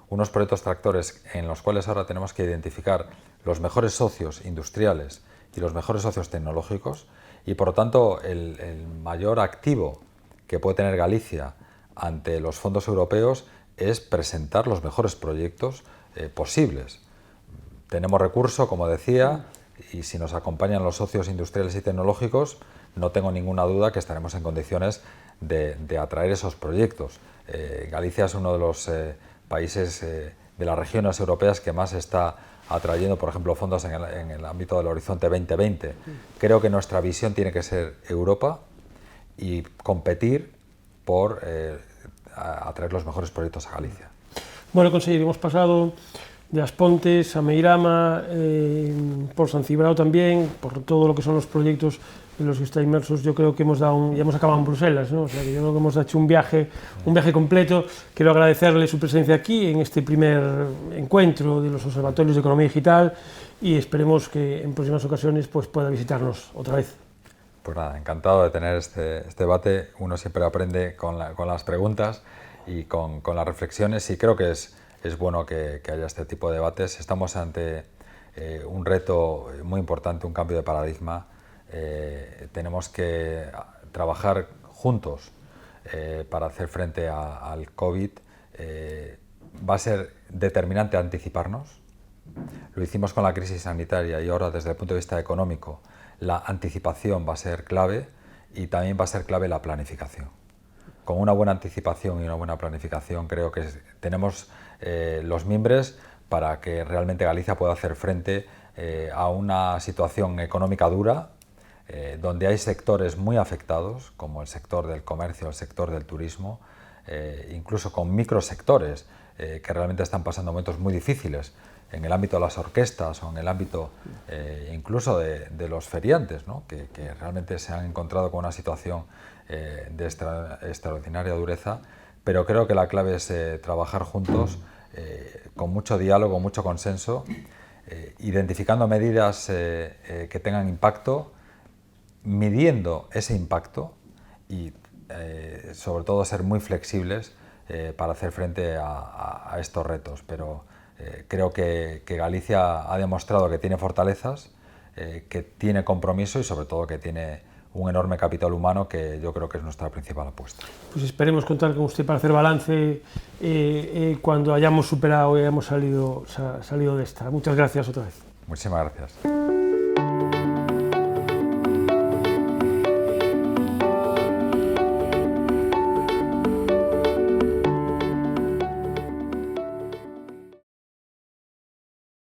unos proyectos tractores en los cuales ahora tenemos que identificar los mejores socios industriales y los mejores socios tecnológicos, y por lo tanto el mayor activo que puede tener Galicia ante los fondos europeos es presentar los mejores proyectos posibles. Tenemos recurso, como decía, y si nos acompañan los socios industriales y tecnológicos, no tengo ninguna duda que estaremos en condiciones de atraer esos proyectos. Galicia es uno de los países de las regiones europeas que más está atrayendo, por ejemplo, fondos en el ámbito del Horizonte 2020. Creo que nuestra visión tiene que ser Europa y competir por atraer los mejores proyectos a Galicia. Bueno, consejero, hemos pasado de As Pontes a Meirama, por San Cibrao también, por todo lo que son los proyectos en los que está inmersos. Yo creo que ya hemos acabado en Bruselas, ¿no? O sea, que yo creo que hemos hecho un viaje completo. Quiero agradecerle su presencia aquí en este primer encuentro de los observatorios de economía digital y esperemos que en próximas ocasiones pues, pueda visitarnos otra vez. Pues nada, encantado de tener este debate. Uno siempre aprende con las preguntas y con las reflexiones, y creo que es bueno que haya este tipo de debates. Estamos ante un reto muy importante, un cambio de paradigma. Tenemos que trabajar juntos para hacer frente al COVID. Va a ser determinante anticiparnos. Lo hicimos con la crisis sanitaria y ahora desde el punto de vista económico la anticipación va a ser clave, y también va a ser clave la planificación. Con una buena anticipación y una buena planificación creo que tenemos los mimbres para que realmente Galicia pueda hacer frente a una situación económica dura, donde hay sectores muy afectados, como el sector del comercio, el sector del turismo, incluso con microsectores que realmente están pasando momentos muy difíciles, en el ámbito de las orquestas o en el ámbito incluso de los feriantes, ¿no? que realmente se han encontrado con una situación de extraordinaria dureza, pero creo que la clave es trabajar juntos, con mucho diálogo, mucho consenso, identificando medidas que tengan impacto, midiendo ese impacto y sobre todo ser muy flexibles para hacer frente a estos retos. Pero creo que Galicia ha demostrado que tiene fortalezas, que tiene compromiso y sobre todo que tiene un enorme capital humano, que yo creo que es nuestra principal apuesta. Pues esperemos contar con usted para hacer balance cuando hayamos superado y hayamos salido de esta. Muchas gracias otra vez. Muchísimas gracias.